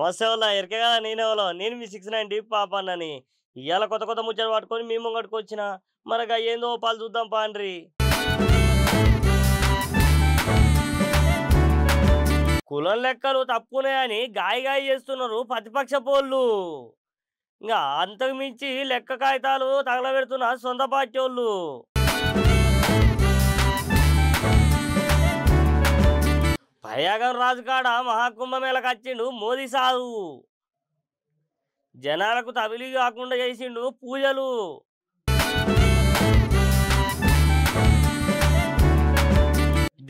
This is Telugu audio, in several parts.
నమస్తే వల్ల ఎరికే కదా నేనెవలో నేను మీ 690 పాపన్నని. ఇయ్యాల కొత్త కొత్త ముచ్చట్లు పట్టుకొని మీ ముంగటికొచ్చిన. మనకు అయ్యేందో పాలు చూద్దాం పాండ్రి. కులం లెక్కలు తప్పుకున్నాయని గాయి చేస్తున్నారు ప్రతిపక్ష పోళ్ళు. ఇంకా అంతకు మించి లెక్క కాగితాలు తగలబెడుతున్న సొంత పార్టీ వాళ్ళు. ప్రయాగం రాజుకాడ మహాకుంభమేళకు వచ్చిండు మోదీ సాధు. జనాలకు తబిలి కాకుండా చేసిండు పూజలు.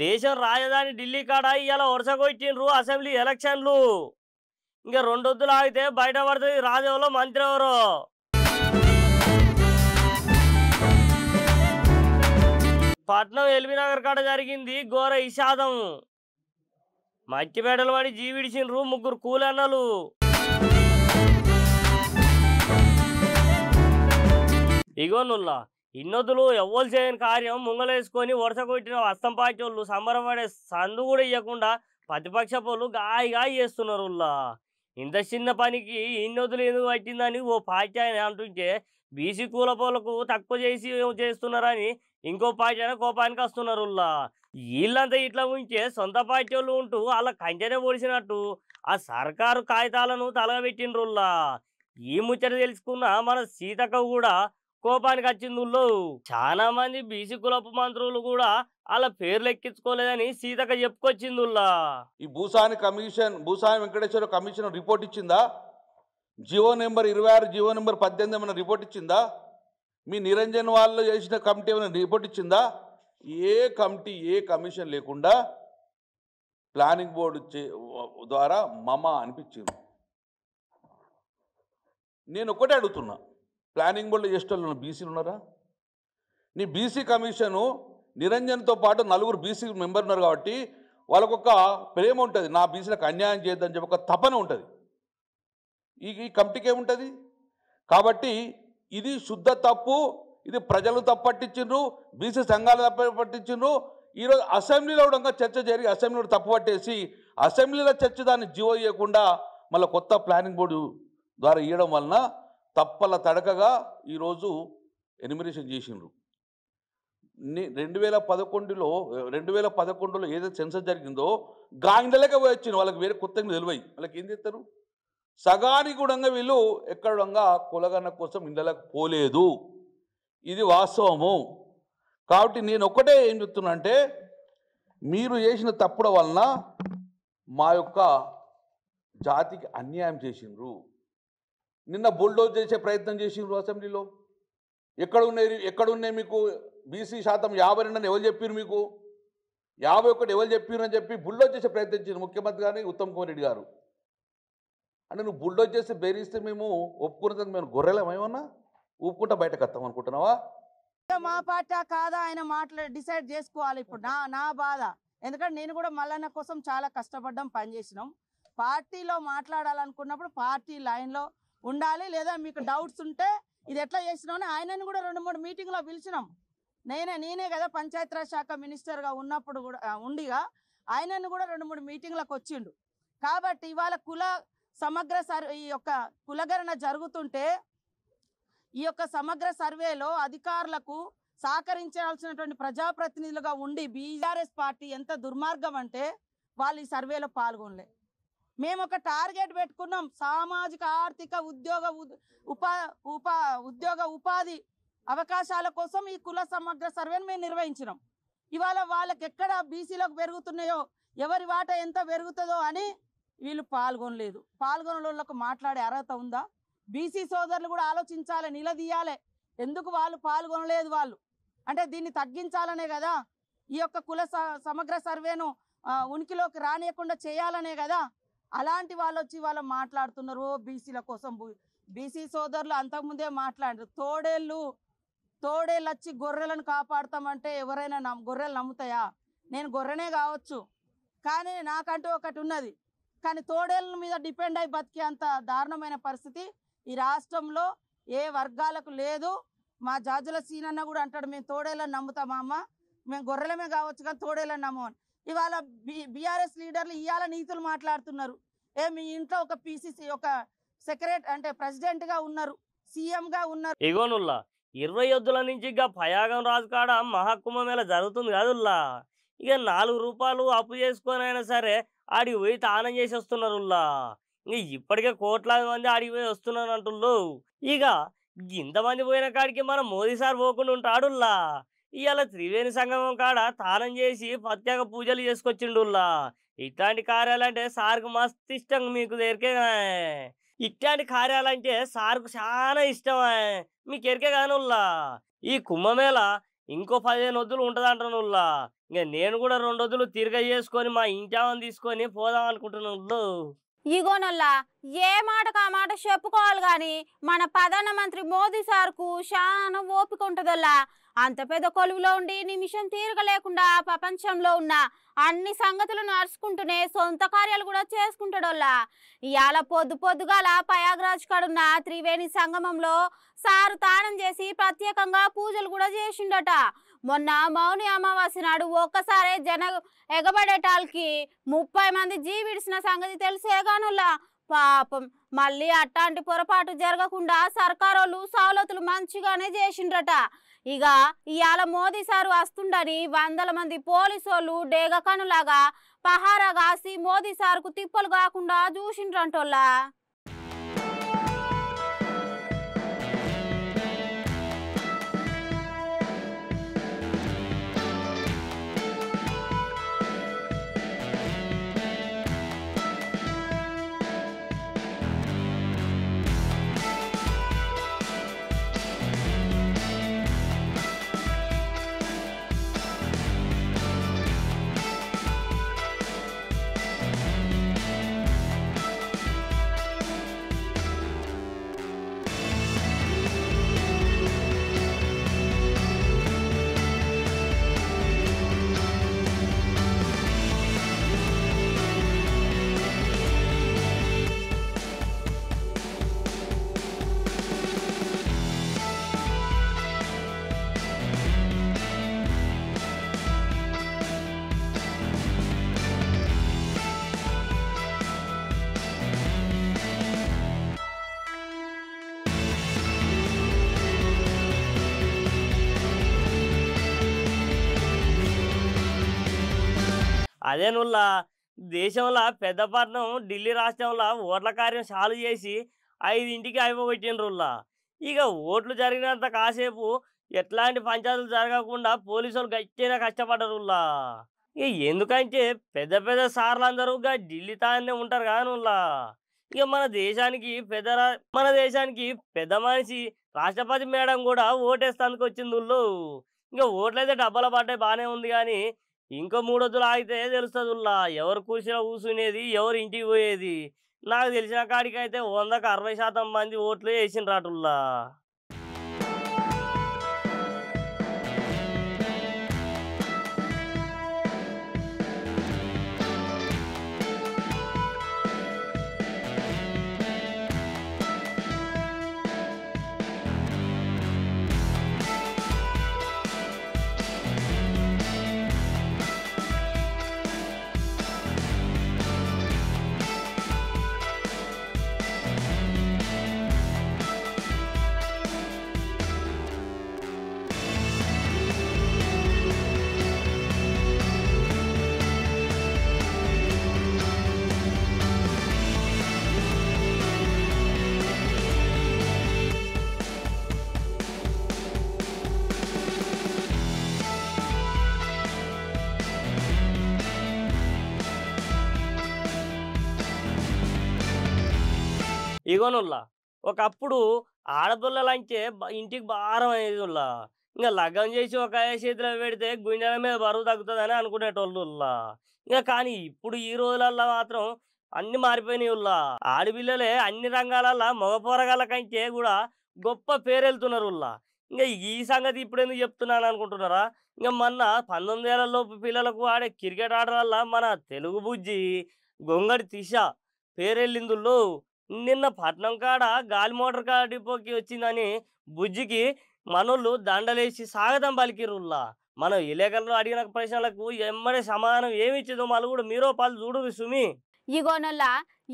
దేశం రాజధాని ఢిల్లీ కాడ ఇవాళ వరుసగొట్టిండ్రు అసెంబ్లీ ఎలక్షన్లు. ఇంకా రెండొద్దులు ఆగితే బయటపడుతుంది రాజెవరో మంత్రి ఎవరో. పట్నం ఎల్బీనగర్ కాడ జరిగింది ఘోర విషాదం. మట్టిపేటలు పడి జీవిడిచిండ్రు ముగ్గురు కూలన్నలు. ఇగోనుల్లా ఇన్నొద్దులు ఎవ్వరు చేయని కార్యం ముంగలేసుకొని వరుస కొట్టిన అస్తం పార్టీ వాళ్ళు సంబరపడే సందు కూడా ఇవ్వకుండా ప్రతిపక్ష పోలు గాయి చేస్తున్నారు. ఇంత చిన్న పనికి ఇన్నొద్దులు ఎందుకు పట్టిందని ఓ పార్టీ ఆయన అంటుంటే బీసీ కూల పోలకు తక్కువ చేసి చేస్తున్నారని ఇంకో పార్టీ అయినా కోపానికి వస్తున్నారు. వీళ్ళంతా ఇట్లా ఉంటే సొంత పార్టీ వాళ్ళు ఉంటూ వాళ్ళ కంచెనే పొడిచినట్టు ఆ సర్కారు కాగితాలను తలగబెట్టిండ్రు. ఈ ముచ్చట తెలుసుకున్న మన సీతక్క కూడా కోపానికి వచ్చింది. చాలా మంది బీసీ కులపు మంత్రులు కూడా వాళ్ళ పేర్లు ఎక్కించుకోలేదని సీతక్క చెప్పుకొచ్చింది. ఈ భూసాని వెంకటేశ్వర కమిషన్ రిపోర్ట్ ఇచ్చిందా? జియో నెంబర్ 26 జియో నెంబర్ 18 ఏమైనా రిపోర్ట్ ఇచ్చిందా? మీ నిరంజన్ వాళ్ళు చేసిన కమిటీ ఏమైనా రిపోర్ట్ ఇచ్చిందా? ఏ కమిటీ ఏ కమిషన్ లేకుండా ప్లానింగ్ బోర్డు ద్వారా మమ అనిపించింది. నేను ఒకటే అడుగుతున్నా, ప్లానింగ్ బోర్డులో చేసేటోళ్ళు బీసీలు ఉన్నారా? నీ బీసీ కమిషను నిరంజన్తో పాటు 4 బీసీ మెంబర్ ఉన్నారు కాబట్టి వాళ్ళకొక ప్రేమ ఉంటుంది, నా బీసీలకు అన్యాయం చేయొద్దని చెప్పి ఒక తపన ఉంటుంది. ఈ కమిటీకి ఏముంటుంది? కాబట్టి ఇది శుద్ధ తప్పు. ఇది ప్రజలు తప్పట్టించిండ్రు, బీసీ సంఘాలు తప్పట్టించిండ్రు. ఈరోజు అసెంబ్లీలో కూడా చర్చ జరిగి అసెంబ్లీలో తప్పు పట్టేసి అసెంబ్లీలో చర్చ దాన్ని జీవో ఇవ్వకుండా మళ్ళీ కొత్త ప్లానింగ్ బోర్డు ద్వారా ఇవ్వడం వలన తప్పల తడకగా ఈరోజు ఎనిమినేషన్ చేసిండ్రు. 2011లో ఏదైతే సెన్సస్ జరిగిందో గాంధీలకే పోయి వచ్చింది. వాళ్ళకి వేరే కొత్తగా తెలివయి వాళ్ళకి ఏం చేస్తారు? సగానికి కూడా వీళ్ళు ఎక్కడంగా కులగన్న కోసం ఇండ్లకు పోలేదు. ఇది వాస్తవము. కాబట్టి నేను ఒక్కటే ఏం చెప్తున్నా అంటే, మీరు చేసిన తప్పుల వలన మా యొక్క జాతికి అన్యాయం చేసిండ్రు. నిన్న బుల్డోజ్ చేసే ప్రయత్నం చేసిండ్రు అసెంబ్లీలో. ఎక్కడున్నాయి మీకు బీసీ శాతం 52 అని ఎవరు చెప్పారు? మీకు 51 ఎవరు చెప్పారు అని చెప్పి బుల్డోజ్ చేసే ప్రయత్నించారు ముఖ్యమంత్రి గారిని ఉత్తమ్ కుమార్ రెడ్డి గారు. అంటే నువ్వు బుల్డోజ్ చేసి బెదిరిస్తే మేము ఒప్పుకున్నది మేము గొర్రెలేమేమన్నా ఊపుకుంటా బయటకు వస్తాం అనుకుంటున్నావా? మా పార్టీ కాదా ఆయన డిసైడ్ చేసుకోవాలి. ఇప్పుడు నా బాధ, ఎందుకంటే నేను కూడా మల్లన్న కోసం చాలా కష్టపడ్డాం, పనిచేసినాం. పార్టీలో మాట్లాడాలనుకున్నప్పుడు పార్టీ లైన్లో ఉండాలి. లేదా మీకు డౌట్స్ ఉంటే ఇది ఎట్లా చేసినామని ఆయనని కూడా 2-3 మీటింగ్లో పిలిచినాం. నేనే కదా పంచాయతీరాజ్ శాఖ మినిస్టర్గా ఉన్నప్పుడు కూడా ఉండిగా ఆయనను కూడా 2-3 మీటింగ్లకు వచ్చిండు. కాబట్టి ఇవాళ సమగ్ర ఈ యొక్క కులగణన జరుగుతుంటే ఈ యొక్క సమగ్ర సర్వేలో అధికారులకు సహకరించాల్సినటువంటి ప్రజాప్రతినిధులుగా ఉండి బీఆర్ఎస్ పార్టీ ఎంత దుర్మార్గం అంటే వాళ్ళు ఈ సర్వేలో పాల్గొనలే. మేము ఒక టార్గెట్ పెట్టుకున్నాం, సామాజిక ఆర్థిక ఉద్యోగ ఉపాధి అవకాశాల కోసం ఈ కుల సమగ్ర సర్వేను మేము నిర్వహించినాం. ఇవాళ వాళ్ళకి ఎక్కడ బీసీలకు పెరుగుతున్నాయో, ఎవరి వాటా ఎంత పెరుగుతుందో అని వీళ్ళు పాల్గొనలేదు. పాల్గొనలకు మాట్లాడే అర్హత ఉందా? బీసీ సోదరులు కూడా ఆలోచించాలి, నిలదీయాలి. ఎందుకు వాళ్ళు పాల్గొనలేదు? వాళ్ళు అంటే దీన్ని తగ్గించాలనే కదా, ఈ యొక్క కుల సమగ్ర సర్వేను ఉనికిలోకి రానియకుండా చేయాలనే కదా. అలాంటి వాళ్ళు వచ్చి వాళ్ళు మాట్లాడుతున్నారు బీసీల కోసం. బీసీ సోదరులు అంతకుముందే మాట్లాడారు, తోడేళ్ళు వచ్చి గొర్రెలను కాపాడుతామంటే ఎవరైనా గొర్రెలు నమ్ముతాయా? నేను గొర్రెనే కావచ్చు, కానీ నాకంటూ ఒకటి ఉన్నది. కానీ తోడేళ్ళ మీద డిపెండ్ అయి బతికే అంత దారుణమైన పరిస్థితి ఈ రాష్ట్రంలో ఏ వర్గాలకు లేదు. మా జాజుల సీనన్న కూడా అంటాడు, మేము తోడేళ్ళని నమ్ముతామా అమ్మ, మేము గొర్రెలమే కావచ్చు కానీ తోడేళ్ళని నమ్మని. ఇవాళ బీఆర్ఎస్ లీడర్లు ఇవాళ నీతులు మాట్లాడుతున్నారు. మీ ఇంట్లో ఒక పిసిసి ఒక సెక్రటరీ అంటే ప్రెసిడెంట్గా ఉన్నారు, సీఎంగా ఉన్నారు. ఇగోనుల్లా 20 యొద్దుల నుంచి ఇక పయాగం రాజు కాడ మహాకుంభమేళ జరుగుతుంది కదుల్లా. ఇక 4 రూపాయలు అప్పు చేసుకొని అయినా సరే ఆడికి పోయి తానం చేసి వస్తున్నారుల్లా. ఇంక ఇప్పటికే కోట్లాది మంది ఆడికి పోయి వస్తున్నారు అంటుళ్ళు. ఇక ఇంతమంది పోయిన కాడికి మన మోదీ సార్ పోకుండా ఉంటాడుల్లా. ఇవాళ త్రివేణి సంగమం కాడ తానం చేసి ప్రత్యేక పూజలు చేసుకొచ్చిండుల్లా. ఇట్లాంటి కార్యాలంటే సార్కు మస్తు ఇష్టం. మీకు దగ్గరికే ఇట్లాంటి కార్యాలంటే సార్కు చాలా ఇష్టమే. మీకు ఎరికే కానుల్లా ఈ కుంభమేళ ఇంకో 15 వద్దులు ఉంటుంది అంటున్నుల్లా. ఇంకా నేను కూడా 2 వద్దులు తిరగ చేసుకొని మా ఇంటామని తీసుకొని పోదాం అనుకుంటున్నాను. ఇగోనల్లా ఏ మాటకు ఆ మాట చెప్పుకోవాలి గాని మన ప్రధానమంత్రి మోదీ సార్కు చాలా ఓపిక ఉంటుందల్లా. అంత పెద్ద కొలువులో ఉండి నిమిషం తీరిక లేకుండా ప్రపంచంలో ఉన్న అన్ని సంగతులను అరుచుకుంటూనే సొంత కార్యాలు కూడా చేసుకుంటాడోల్లా. ఇవాళ పొద్దుగాల ప్రయాగ్రాజ్ కాడున్న త్రివేణి సంగమంలో సారు తానం చేసి ప్రత్యేకంగా పూజలు కూడా చేసిండట. మొన్న మౌని అమావాస్య నాడు ఒక్కసారే ఎగబడేటాలకి 30 మంది జీవిడిసిన సంగతి తెలిసేగానుల్లా. పాపం మళ్ళీ అట్లాంటి పొరపాటు జరగకుండా సర్కారోళ్ళు సౌలతులు మంచిగానే చేసిండ్రట. ఇక ఇవాళ మోదీ సారు వస్తుండని 100 మంది పోలీసోళ్ళు డేగకనులాగా పహారా కాసి మోదీ సార్కు తిప్పలు కాకుండా చూసిండ్రంటోల్లా. అదేనుల్లా దేశంలో పెద్దపట్నం ఢిల్లీ రాష్ట్రంలో ఓట్ల కార్యం చాలు చేసి 5ంటికి అయిపోగొట్టిండ్రుల్లా. ఇక ఓట్లు జరిగినంత కాసేపు ఎట్లాంటి పంచాయతీలు జరగకుండా పోలీసులు గట్టిగా కష్టపడ్డరుల్లా. ఇక ఎందుకంటే పెద్ద సార్లందరూ ఢిల్లీ తానే ఉంటారు కానుల్లా. ఇక మన దేశానికి పెద్ద మనిషి రాష్ట్రపతి మేడం కూడా ఓటేస్తానికి వచ్చిందుల్లో. ఇంకా ఓట్లయితే డబ్బాల పడ్డాయి బాగానే ఉంది కానీ ఇంకో 3 వద్దులు ఆగితే తెలుస్తుందిల్లా ఎవరు కూర్చుని కూర్చునేది ఎవరు ఇంటికి పోయేది. నాకు తెలిసిన కాడికి అయితే 100కు 60% మంది ఓట్లు వేసిండ్రాటుల్లా. ఇగోనుల్లా ఒకప్పుడు ఆడపిల్లలంటే ఇంటికి భారం అయ్యేదిల్లా. ఇంకా లగ్గం చేసి ఒక చేతిలో పెడితే గుండెల మీద బరువు తగ్గుతుందని అనుకునేటోళ్ళుల్లా. ఇంకా కానీ ఇప్పుడు ఈ రోజులల్లో మాత్రం అన్ని మారిపోయినాయిల్లా. ఆడపిల్లలే అన్ని రంగాలల్లో మగ పోరగాళ్ళ కంటే కూడా గొప్ప పేరెళ్తున్నారుల్లా. ఇంకా ఈ సంగతి ఇప్పుడు ఎందుకు చెప్తున్నాను అనుకుంటున్నారా? ఇంకా మొన్న 19 ఏళ్ల లోపు పిల్లలకు ఆడే క్రికెట్ ఆటలల్లో మన తెలుగు బుజ్జి గొంగడి త్రిష పేరెళ్ళిందుల్లో. నిన్న పట్నం కాడ గాలి మోటార్ కాడ డిపోకి వచ్చిందని బుజ్జికి మనోళ్ళు దండలేసి స్వాగతం పలికిరుల్లా. మనం విలేకరులు అడిగిన ప్రశ్నలకు ఎమ్మడే సమాధానం ఏమి ఇచ్చిందో మళ్ళీ కూడా మీరో పలు చూడు సుమి. ఇగోనల్లా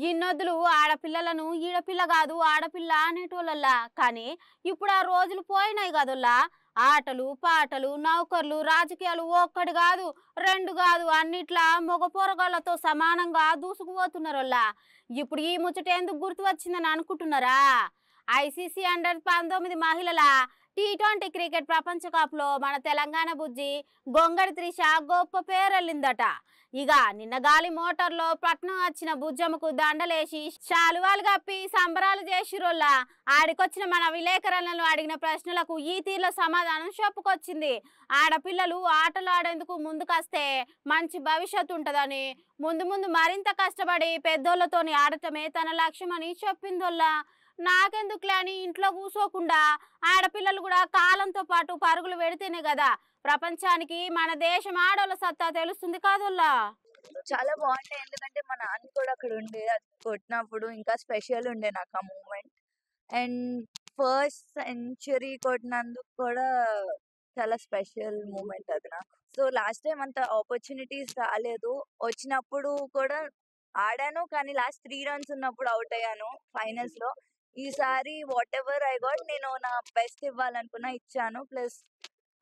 ఇన్నొద్దులు ఆడపిల్లలను ఈడపిల్ల కాదు ఆడపిల్ల అనేటోళ్ళల్లా. కానీ ఇప్పుడు ఆ రోజులు పోయినాయి కదల్లా. ఆటలు పాటలు నౌకర్లు రాజకీయాలు ఒక్కటి కాదు రెండు కాదు అన్నిట్లా మగ పోరగాళ్ళతో సమానంగా దూసుకుపోతున్నారోళ్ళ. ఇప్పుడు ఈ ముచ్చట ఎందుకు గుర్తు వచ్చిందని అనుకుంటున్నారా? ఐసీసీ అండర్-19 మహిళల T20 క్రికెట్ ప్రపంచ కప్ లో మన తెలంగాణ బుజ్జి గొంగడి త్రిష గొప్ప పేరెళ్ళిందట. ఇక నిన్న గాలి మోటార్లో పట్నం వచ్చిన బుజ్జమ్మకు దండలేసి శాలువాలు కప్పి సంబరాలు చేసిరోళ్ళ. ఆడికొచ్చిన మన విలేకరులను అడిగిన ప్రశ్నలకు ఈ తీరులో సమాధానం చెప్పుకొచ్చింది. ఆడపిల్లలు ఆటలు ఆడేందుకు ముందుకొస్తే మంచి భవిష్యత్తు ఉంటుందని, ముందు ముందు మరింత కష్టపడి పెద్దోళ్ళతోని ఆడటమే తన లక్ష్యమని చెప్పిందోళ్ళ. నాకెందుకులే అని ఇంట్లో కూసోకుండా ఆడపిల్లలు కూడా కాలంతో పాటు పరుగులు పెడితేనే కదా ప్రపంచానికి మన దేశం ఆడోళ్ళ సత్తా తెలుస్తుంది కాదోళ్ళా. చాలా బాగుండే, ఎందుకంటే మా నాన్న కూడా అక్కడ ఉండే, అది కొట్టినప్పుడు ఇంకా స్పెషల్ ఉండే నాకు ఆ మూమెంట్. అండ్ ఫస్ట్ సెంచరీ కొట్టినందుకు కూడా చాలా స్పెషల్ మూమెంట్ అది నాకు. సో లాస్ట్ టైం అంత ఆపర్చునిటీస్ రాలేదు, వచ్చినప్పుడు కూడా ఆడాను కానీ లాస్ట్ 3 runs ఉన్నప్పుడు అవుట్ అయ్యాను ఫైనల్స్ లో. ఈసారి వాట్ ఎవర్ ఐ గాట్ నేను నా బెస్ట్ ఇవ్వాలనుకున్నా, ఇచ్చాను. ప్లస్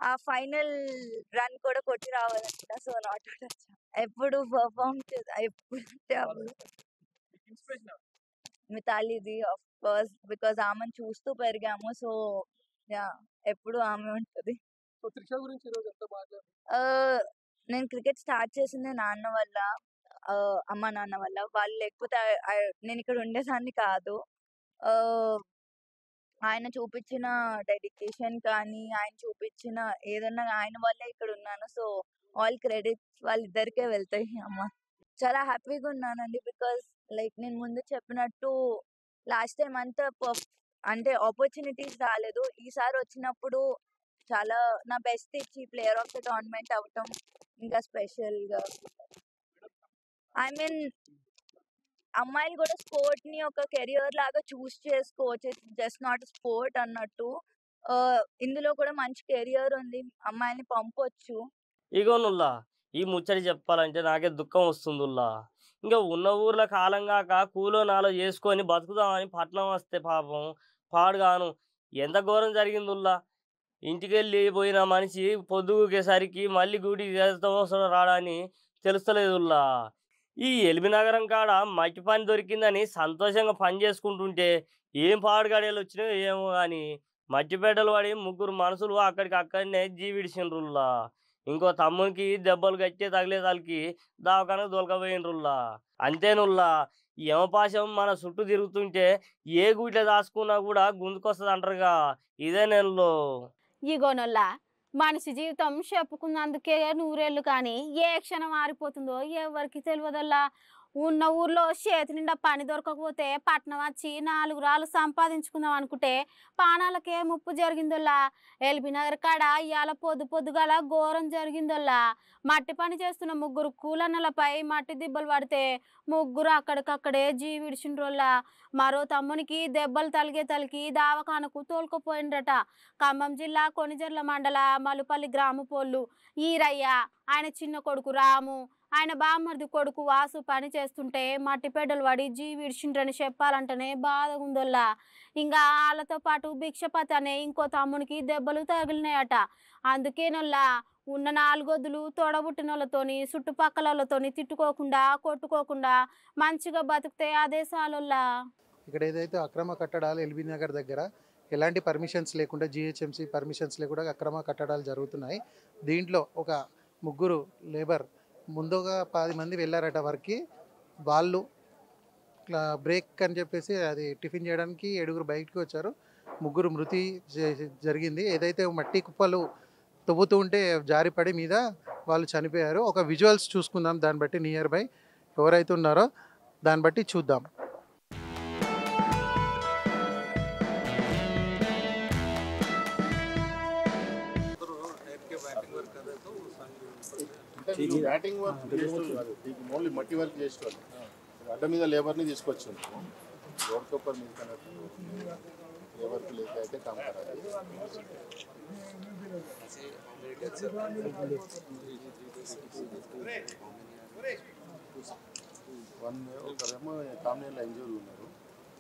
ఆ ఫైనల్ రన్ కూడా కొట్టి రావాలనుకున్నా. సో నాట్ అవుట్ వచ్చా. ఎప్పుడు పర్ఫామ్ ఎప్పుడు మితాలీది ఆఫ్ కోర్స్, బికాస్ ఆమెను చూస్తూ పెరిగాము. సో యా, ఎప్పుడు ఆమె ఉంటది. నేను క్రికెట్ స్టార్ట్ చేసింది నాన్న వల్ల, అమ్మ నాన్న వల్ల. వాళ్ళు లేకపోతే నేను ఇక్కడ ఉండేదాన్ని కాదు. ఆయన చూపించిన డెడికేషన్ కానీ ఆయన చూపించిన ఏదన్నా ఆయన వల్లే ఇక్కడ ఉన్నాను. సో ఆల్ క్రెడిట్స్ వాళ్ళిద్దరికే వెళ్తాయి. అమ్మ చాలా హ్యాపీగా ఉన్నానండి, బికాస్ లైక్ నేను ముందు చెప్పినట్టు లాస్ట్ టైం అంతా అంటే ఆపర్చునిటీస్ రాలేదు. ఈసారి వచ్చినప్పుడు చాలా నా బెస్ట్ ఇచ్చి ప్లేయర్ ఆఫ్ ద టోర్నమెంట్ అవటం ఇంకా స్పెషల్గా. ఐ మీన్ అమ్మాయిలు కూడా స్పోర్ట్ ని ఒక కెరియర్ లాగా చూస్ చేసుకోవచ్చు, జస్ట్ నాట్ స్పోర్ట్ అన్నట్టు. ఇందులో కూడా మంచి కెరియర్ ఉంది, అమ్మాయిని పంపొచ్చు. ఇగోనుల్లా ఈ ముచ్చటి చెప్పాలంటే నాకే దుఃఖం వస్తుందిల్లా. ఇంకా ఉన్న ఊర్లో కాలం కాక కూలో నాలో చేసుకొని బతుకుదామని పట్నం వస్తే పాపం పాడుగాను ఎంత ఘోరం జరిగిందిల్లా. ఇంటికి వెళ్ళి పోయిన మనిషి పొద్దుకేసరికి మళ్ళీ గుడి వస్తాడో రాడని తెలుస్తలేదుల్లా. ఈ ఎల్బీ నగరం కాడ మట్టి పని దొరికిందని సంతోషంగా పని చేసుకుంటుంటే ఏం పాడుగాడేలు వచ్చినాయో ఏమో కానీ మట్టి పెడ్డలు పడి 3 మనుషులు అక్కడినే జీవిడిసిండ్రుల్లా. ఇంకో తమ్మునికి దెబ్బలు గట్టే తగిలేదానికి దావకానకు దొలకపోయినరుల్లా. అంతేనుల్లా, యమపాశం మన చుట్టూ తిరుగుతుంటే ఏ గుడిలో దాచుకున్నా కూడా గుంజుకొస్తుంది అంటారుగా, ఇదే నెలలో. ఇగోనల్లా మనిషి జీవితం చెప్పుకున్నందుకే 100 ఏళ్ళు కానీ ఏ క్షణం మారిపోతుందో ఎవరికి తెలియదల్లా. ఉన్న ఊర్లో చేతి నిండా పని దొరకకపోతే పట్నం వచ్చి 4 రాళ్ళు సంపాదించుకుందాం అనుకుంటే పానాలకే ముప్పు జరిగిందోల్లా. ఎల్బీ నగర్ కాడ ఇవాళ పొద్దుగల ఘోరం జరిగిందోల్లా. మట్టి పని చేస్తున్న 3 కూలన్నలపై మట్టి దిబ్బలు పడితే 3 అక్కడికక్కడే జీవిడిచిండ్రోల్లా. మరో తమ్మునికి దెబ్బలు తలిగి దావకానకు తోలుకుపోయిండ్రట. ఖమ్మం జిల్లా కొనిజర్ల మండల మలుపల్లి గ్రామ పోళ్ళు ఈరయ్య, ఆయన చిన్న కొడుకు రాము, ఆయన బామ్మర్ది కొడుకు వాసు పని చేస్తుంటే మట్టి పెడ్డలు పడి జీవిడిచిండ్రని చెప్పాలంటేనే బాధగా ఉందోల్లా. ఇంకా వాళ్ళతో పాటు భిక్షపతి అనే ఇంకో తమ్మునికి దెబ్బలు తగిలినాయట. అందుకేనోల్లా ఉన్న 4 వద్దులు తోడబుట్టిన వాళ్ళతోని చుట్టుపక్కల వాళ్ళతోని తిట్టుకోకుండా కొట్టుకోకుండా మంచిగా బతికితే అదే సాలోల్లా. ఇక్కడ ఏదైతే అక్రమ కట్టడాలు ఎల్బీ నగర్ దగ్గర ఎలాంటి పర్మిషన్స్ లేకుండా GHMC పర్మిషన్స్ లేకుండా అక్రమ కట్టడాలు జరుగుతున్నాయి. దీంట్లో ఒక 3 లేబర్ ముందుగా 10 మంది వెళ్ళారట వర్క్కి. వాళ్ళు బ్రేక్ అని చెప్పేసి అది టిఫిన్ చేయడానికి 7 బయటకు వచ్చారు. 3 మృతి జరిగింది. ఏదైతే మట్టి కుప్పలు తవ్వుతూ ఉంటే జారిపడి మీద వాళ్ళు చనిపోయారు. ఒక విజువల్స్ చూసుకుందాం, దాన్ని బట్టి నియర్ బై ఎవరైతే ఉన్నారో దాన్ని బట్టి చూద్దాం. బ్యాటింగ్ వర్క్ ఓన్లీ మట్టి వర్క్ చేసేవాళ్ళు. అడ్డ మీద లేబర్ని తీసుకొచ్చింది. రోడ్ పేపర్ మీద లేబర్కి లేక అయితే కామ్ కరాలి. ఒకరేమో కామినేలో ఇంజూరీ ఉన్నారు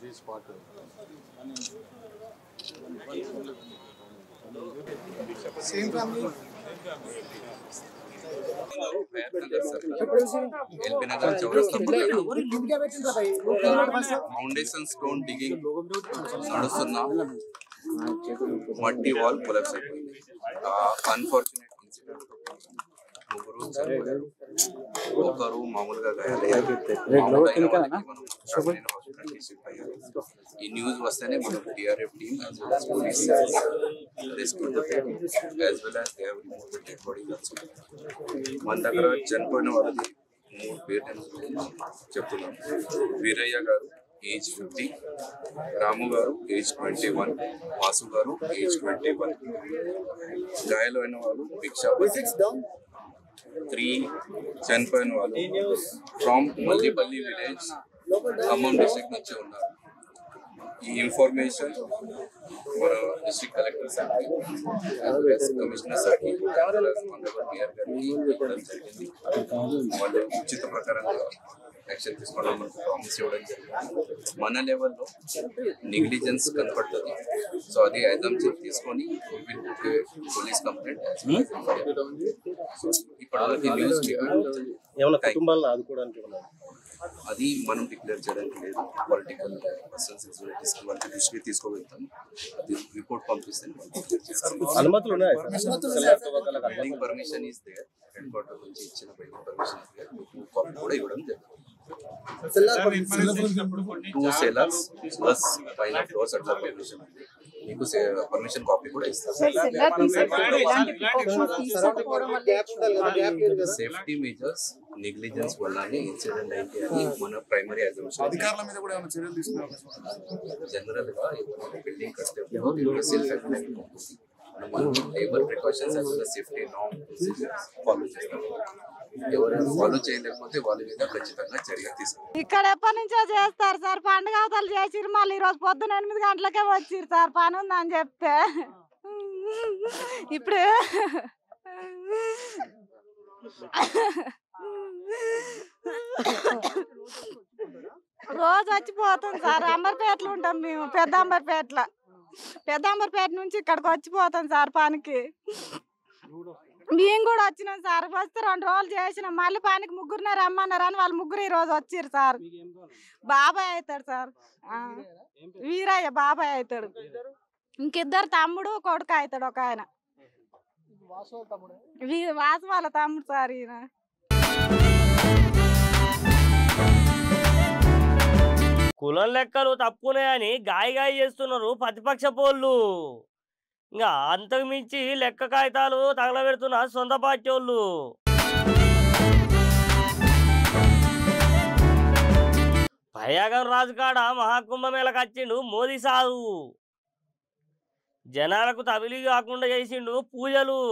3 స్పాట్ ఫౌండేషన్ స్టోన్ డిగింగ్ నడుస్తున్న మట్టి వాల్ కొలాప్స్ అయిపోయింది. అన్ఫార్చునేట్ ఇన్సిడెంట్ ముగ్గురు చనిపోయారు, ఒకరు మామూలుగా గాయాలయ్యారు. ఈ న్యూస్ వస్తేనే మనం TRF team as well as police rescued the family as well as they have removed the dead body also. మన దగ్గర చనిపోయిన వాళ్ళది 3 పేర్లు చెప్తున్నాం. వీరయ్య గారు ఏజ్ 50, రాము గారు ఏజ్ 21, వాసు గారు ఏజ్ 21. గాయాలైన వాళ్ళు భిక్షాపతి 3 చనిపోయిన వాళ్ళు ఫ్రమ్ మల్లిపల్లి విలేజ్ ఖమ్మం డిస్ట్రిక్ట్ నుంచి ఉన్నారు. ఈ ఇన్ఫర్మేషన్ మన డిస్ట్రిక్ట్ కలెక్టర్ సార్కి కమిషనర్ సార్కి మేయర్ గారికి ఇవ్వడం జరిగింది. వాళ్ళు ఉచిత ప్రకారంగా యాక్షన్ తీసుకోవడం మనకు ప్రామిస్ ఇవ్వడం జరిగింది. మన లెవెల్లో నెగ్లిజెన్స్ కనపడుతుంది. సో అది ఐదం తీసుకొని పోలీస్ కంప్లైంట్ ఇప్పటివరకు న్యూస్ కుటుంబాలను ఆదుకోవడానికి అది మనం డిక్లేర్ చేయడానికి లేదు. పొలిటికల్ పర్సన్స్ వాళ్ళ దృష్టికి తీసుకువెళ్తాం. అది రిపోర్ట్ పంపిస్తే అనుమతులు ఉన్నాయి. Building permission is there. Head quarter నుంచి ఇచ్చిన బిల్డింగ్ పర్మిషన్ ఇస్ దేర్. మీకు కాపీ కూడా ఇవ్వడం జరుగుతుంది. 2 సెల్లర్స్ ప్లస్ పైన ఫ్లోర్స్ అట్లా పర్మిషన్ ఉంది. మీకు పర్మిషన్ కాపీ కూడా ఇస్తారు. సేఫ్టీ మెజర్స్ నెగ్లిజెన్స్ వల్లనే ఇన్సిడెంట్ అయితే అని మన ప్రైమరీ అజంప్షన్. అధికారుల మీద కూడా ఏమైనా చర్యలు తీసుకున్నారు? జనరల్ గా బిల్డింగ్ కట్టేటప్పుడు self effect labour precautions as well as safety norm procedures follow చేస్తాం. ఎవరైనా ఫాలో చేయలేకపోతే వాళ్ళ మీద ఖచ్చితంగా చర్య తీసుకుంటాం. ఇక్కడ ఎప్పటి నుంచో చేస్తారు సార్, పండుగ అవతలు చేసిరు, మళ్ళీ ఈరోజు పొద్దున 8 గంటలకే వచ్చిరు సార్, పని ఉందని చెప్తే. ఇప్పుడు రోజు వచ్చిపోతాం సార్. అంబర్పేటలో ఉంటాం మేము, పెద్ద అంబర్పేట నుంచి ఇక్కడికి వచ్చిపోతాం సార్ పనికి. మేము కూడా వచ్చినాం సార్. వస్తే 2 రోజులు చేసినాం, మళ్ళీ పనికి ముగ్గురునే రమ్మన్నారు అని వాళ్ళు ముగ్గురు ఈ రోజు వచ్చిర్రు సార్. బాబాయ్ అవుతాడు సార్, వీరయ్య బాబాయ్ అవుతాడు. ఇంకిద్దరు తమ్ముడు కొడుకు అవుతాడు. ఒక ఆయన వాసు వాళ్ళ తమ్ముడు సార్. ఈయన కులం లెక్కలు తప్పున్నాయని గాయ చేస్తున్నారు ప్రతిపక్ష పోళ్ళు. ఇంకా అంతకు మించి లెక్క కాగితాలు తగలబెడుతున్న సొంత పార్టీ వాళ్ళు. భయాగం రాజుకాడ మహాకుంభమేళకు వచ్చిండు మోదీ సాధు. జనాలకు తబిలి కాకుండా చేసిండు పూజలు.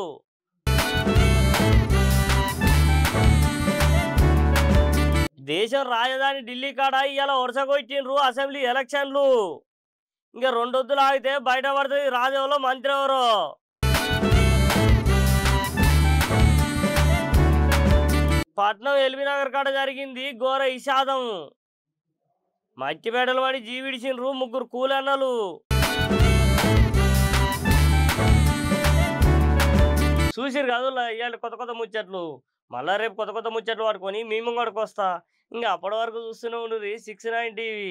దేశం రాజధాని ఢిల్లీ కాడ ఇవాళ వరుసకొచ్చిండ్రు అసెంబ్లీ ఎలక్షన్లు. ఇంకా 2 వద్దులు ఆగితే బయట పడుతుంది రాజంలో మంత్రి ఎవరు. పట్నం ఎల్బీనగర్ కాడ జరిగింది ఘోర విషాదం. మట్టిపేటలు పడి జీవిడిచిండ్రు 3 కూలన్నలు. చూసిరు కాదు ఇవాళ కొత్త ముచ్చట్లు. మళ్ళా రేపు కొత్త ముచ్చట్లు పట్టుకొని మేము ముంగడికి వస్తా. ఇంకా అప్పటి వరకు చూస్తూనే ఉండు 6 9 టీవీ.